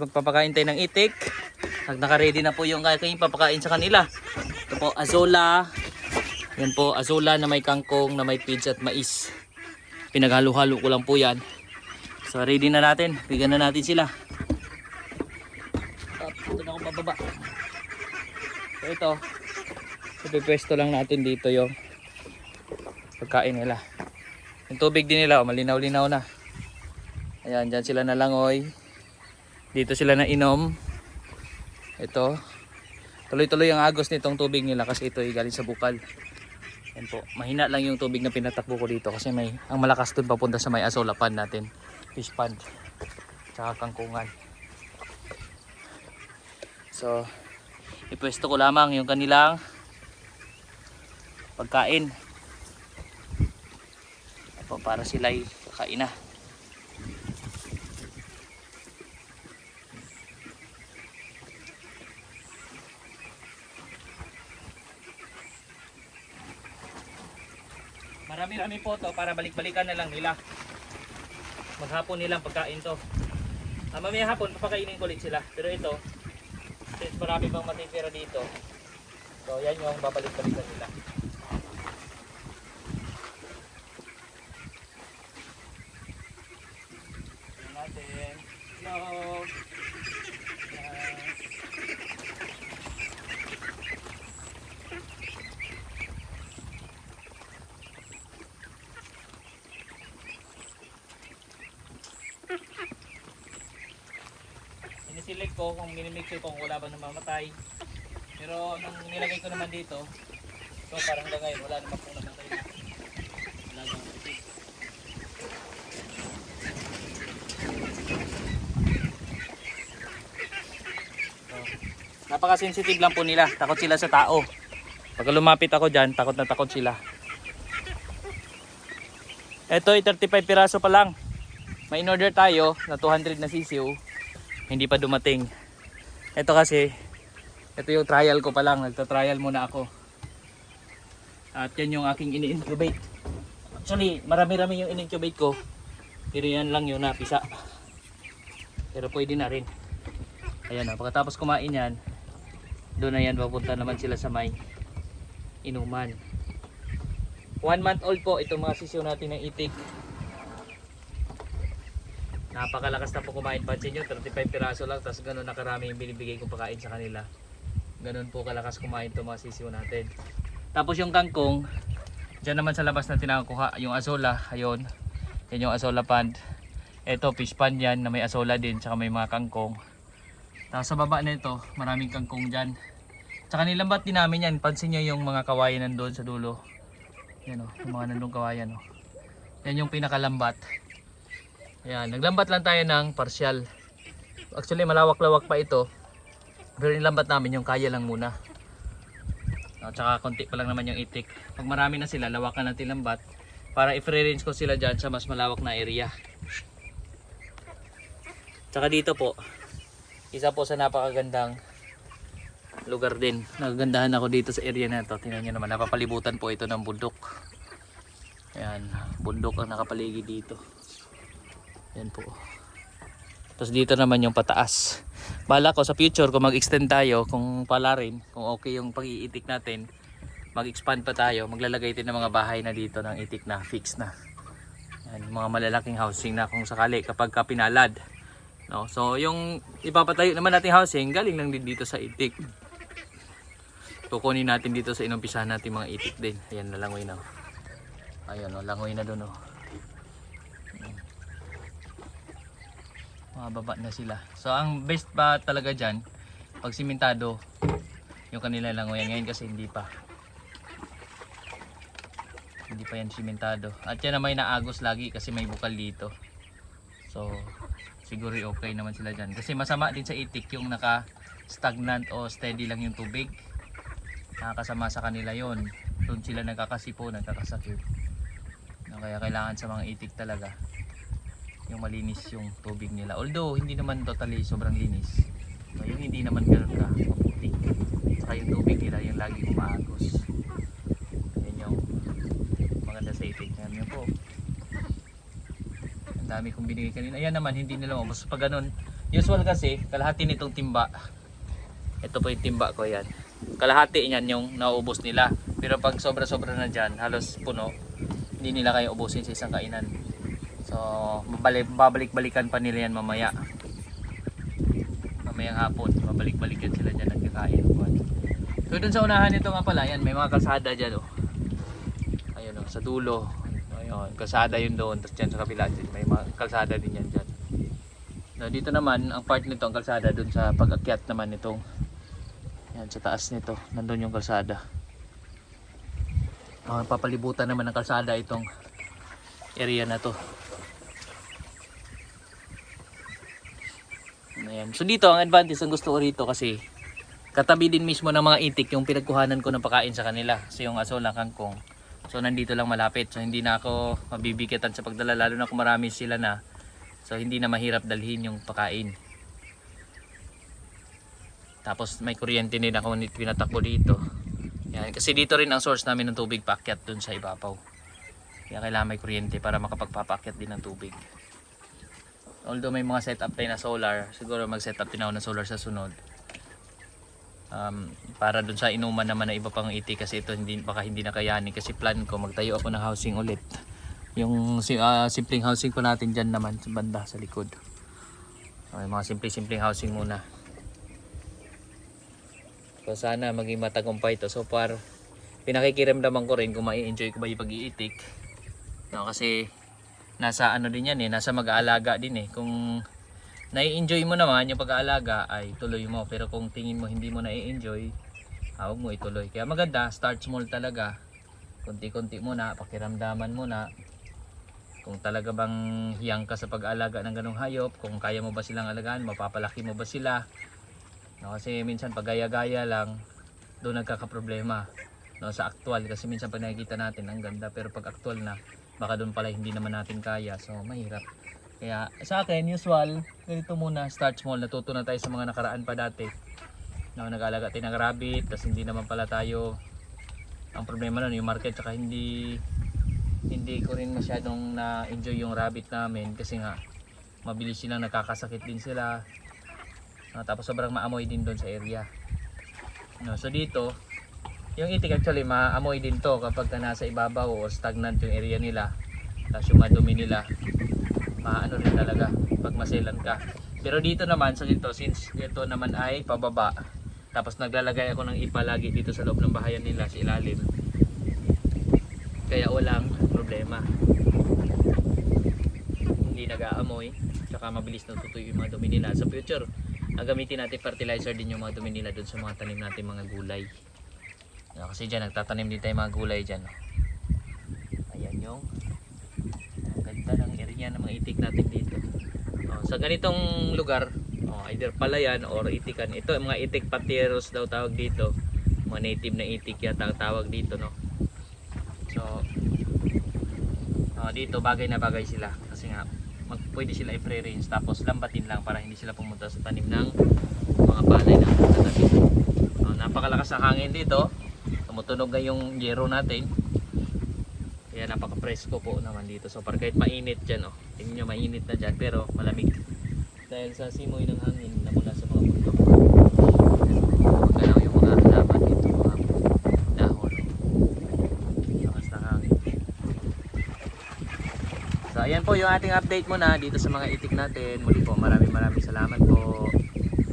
Magpapakain tayo ng itik. Naka-ready na po yung aking papakain sa kanila. Ito po, azola. Yan po, azola na may kangkong, na may peas at mais. Pinaghalo-halo ko lang po yan. So ready na natin. Bigyan na natin sila. Ito na akong bababa. So ito, ipipwesto lang natin dito yung pagkain nila. Yung tubig din nila, malinaw-linaw na. Ayan, dyan sila nalangoy. Dito sila na inom. Ito. Tuloy-tuloy ang agos nitong tubig nila kasi ito ay galing sa bukal. Yan po. Mahina lang yung tubig na pinatakbo ko dito kasi ang malakas dun papunta sa may azola pond natin. Fish pond. Tsaka kangkungan. So, ipwesto ko lamang yung kanilang pagkain. Ito, para sila'y kain na. Marami-rami po to para balik-balikan na lang nila. Maghapon nilang pagkain to. Mamaya hapon papakainin ko ulit sila. Pero ito, since marami pang matitira dito, so yan yung babalik-balikan nila. Tignan natin. Hello. Sinisilig ko kung minimix ko kung wala ba namamatay. Pero nung nilagay ko naman dito, so parang hanggang ngayon wala naman pong namatay na. Wala naman itik. So, napaka-sensitive lang po nila. Takot sila sa tao. Pag lumapit ako dyan, takot na takot sila. Ito ay 35 piraso pa lang. May in-order tayo na 200 na sisiw. Hindi pa dumating. Ito kasi, ito yung trial ko pa lang. Nagta-trial muna ako. At yan yung aking ini-incubate. Actually, marami-rami yung in-incubate ko. Pero yan lang yung napisa. Pero pwede na rin. Ayan o, pagkatapos kumain yan, doon na yan, papunta naman sila sa may inuman. 1 month old po itong mga sisiw natin ng itik. Napakalakas na po kumain. Pansin nyo, 35 piraso lang. Tapos ganun nakarami yung binibigay kong pagkain sa kanila. Ganun po kalakas kumain itong mga sisiw natin. Tapos yung kangkong, dyan naman sa labas na tinakuha yung azola. Ayun, yan yung azola pond. Ito fish pond yan na may azola din. Tsaka may mga kangkong. Tapos sa baba na ito, maraming kangkong dyan. Tsaka nilambat din namin yan. Pansin nyo yung mga kawayan nandun sa dulo. Yan o, yung mga nandun kawayan o. Yan yung pinakalambat. Ayan, naglambat lang tayo ng partial. Actually malawak-lawak pa ito. Pero nilambat namin yung kaya lang muna. At saka konti pa lang naman yung itik. Pag marami na sila, lawakan natin lambat. Para i-free-range ko sila dyan sa mas malawak na area. Tsaka dito po, isa po sa napakagandang lugar din. Nagagandahan ako dito sa area na ito. Tingnan nyo naman, napapalibutan po ito ng bundok. Ayan, bundok ang nakapaligid dito. Yan po. Tapos dito naman yung pataas. Bala ko sa future kung mag-extend tayo, kung pala rin, kung okay yung pag-iitik natin, mag-expand pa tayo, maglalagay din ng mga bahay na dito ng itik na fix na. Yan, mga malalaking housing na kung sakali kapag ka pinalad. No? So yung ipapatayo naman nating housing, galing lang din dito sa itik. Kukunin natin dito sa inumpisahan natin mga itik din. Ayan, nalangoy na. Ayan, no, langoy na doon. Oh. Mababa na sila. So ang best pa talaga dyan, pag simentado yung kanila langoyan. Ngayon kasi hindi pa yan simentado. At yan na may naagos lagi kasi may bukal dito. So siguro okay naman sila dyan. Kasi masama din sa itik yung naka stagnant o steady lang yung tubig. Nakakasama sa kanila yon. Doon sila nagkakasipo, nagkakasakit. Kaya kailangan sa mga itik talaga yung malinis yung tubig nila. Although hindi naman totally sobrang linis. So, yung hindi naman ganoon ka maputi. Saka yung tubig nila yung lagi umaagos. Yan yung maganda sa itik. Yan po. Ang dami kong binigay kanina. Ayan naman, hindi nila maubos. Pag ganun, Usual kasi, kalahati nitong timba. Ito po yung timba ko yan. Kalahati yan yung nauubos nila. Pero pag sobra-sobra na dyan, halos puno, hindi nila kayo ubusin sa isang kainan. So, babalik-balikan pa nila yan mamaya. Mamayang hapon, babalik-balikan sila dyan nagkakain. So, dun sa unahan nito nga pala, yan, may mga kalsada dyan, oh. Ayun, oh, sa dulo. Ayun, kalsada yun doon. Tapos dyan sa kabila, dyan, may mga kalsada din yan dyan. So, dito naman, ang part nito, ang kalsada dun sa pag-akyat naman nitong, yan, sa taas nito, nandun yung kalsada. Papalibutan naman ng kalsada itong area na to. Ayan. So dito ang advantage ang gusto ko rito kasi katabi din mismo ng mga itik yung pinagkuhanan ko ng pagkain sa kanila. So yung aso lang kangkong. So nandito lang malapit. So hindi na ako mabibigatan sa pagdala lalo na kung marami sila na. So hindi na mahirap dalhin yung pagkain. Tapos may kuryente din ako pinatakbo dito. Yan. Kasi dito rin ang source namin ng tubig paakyat dun sa ibabaw. Kaya kailangan may kuryente para makapagpapaakyat din ng tubig. Although may mga setup tayo na solar, siguro mag-setup din ako ng solar sa sunod. Para dun sa inuman naman na iba pang itik kasi ito baka hindi na kayanin kasi plan ko magtayo ako ng housing ulit. Yung simpleng housing po natin dyan naman sa banda sa likod. Okay, mga simpleng housing muna. So sana maging matagumpay ito. So far, pinakikiramdaman ko rin kung mai-enjoy ko ba yung pag-iitik. No, kasi nasa ano din yan nasa mag-aalaga din kung nai-enjoy mo naman yung pag-aalaga ay tuloy mo, pero kung tingin mo hindi mo nai-enjoy, huwag mo ituloy. Kaya maganda, start small talaga, konti-konti muna, pakiramdaman muna kung talaga bang hiyang ka sa pag-aalaga ng ganong hayop, kung kaya mo ba silang alagaan, mapapalaki mo ba sila, no, kasi minsan pag gaya-gaya lang doon nagkakaproblema, no, sa actual, kasi minsan pag nakikita natin ang ganda pero pag actual na baka doon pala hindi naman natin kaya, so mahirap. Kaya sa akin usual ganito muna, start small. Natuto na tayo sa mga nakaraan pa dati, no, nag-alaga tayo ng rabbit tapos hindi naman pala tayo, ang problema nun yung market, saka hindi ko rin masyadong na-enjoy yung rabbit namin kasi nga mabilis silang nakakasakit din sila, no, tapos sobrang maamoy din doon sa area, no. So dito yung itik actually maamoy din to kapag nasa ibabaw o stagnant yung area nila, tapos yung madumi nila maano rin talaga pag maselan ka. Pero dito naman sa dito, since ito naman ay pababa, tapos naglalagay ako ng ipa lagi dito sa loob ng bahayan nila sa ilalim, kaya walang problema, hindi nag-aamoy, tsaka mabilis natutuyo yung mga dumi nila. Sa future gamitin natin fertilizer din yung mga dumi nila dun sa mga tanim natin mga gulay. Kasi dyan nagtatanim din tayo mga gulay dyan. Ayan yung ganda ng area ng mga itik natin dito. Sa ganitong lugar, either palayan or itikan. Ito mga itik patiros daw tawag dito. Mga native na itik yata ang tawag dito, no. So dito bagay na bagay sila kasi nga pwede sila i-free range tapos lambatin lang para hindi sila pumunta sa tanim ng mga palay na tatanim. Napakalakas ng hangin dito. Tumutunog na yung yero natin. Kaya napaka-presko po naman dito. So para kahit mainit dyan, tingin nyo mainit na dyan pero malamig. Dahil sa simoy ng hangin na mula sa mga bundok. Magkalaw yung mga halaman dito, mga dahon. Lakas ng hangin. So ayan po yung ating update muna dito sa mga itik natin. Muli po maraming salamat po.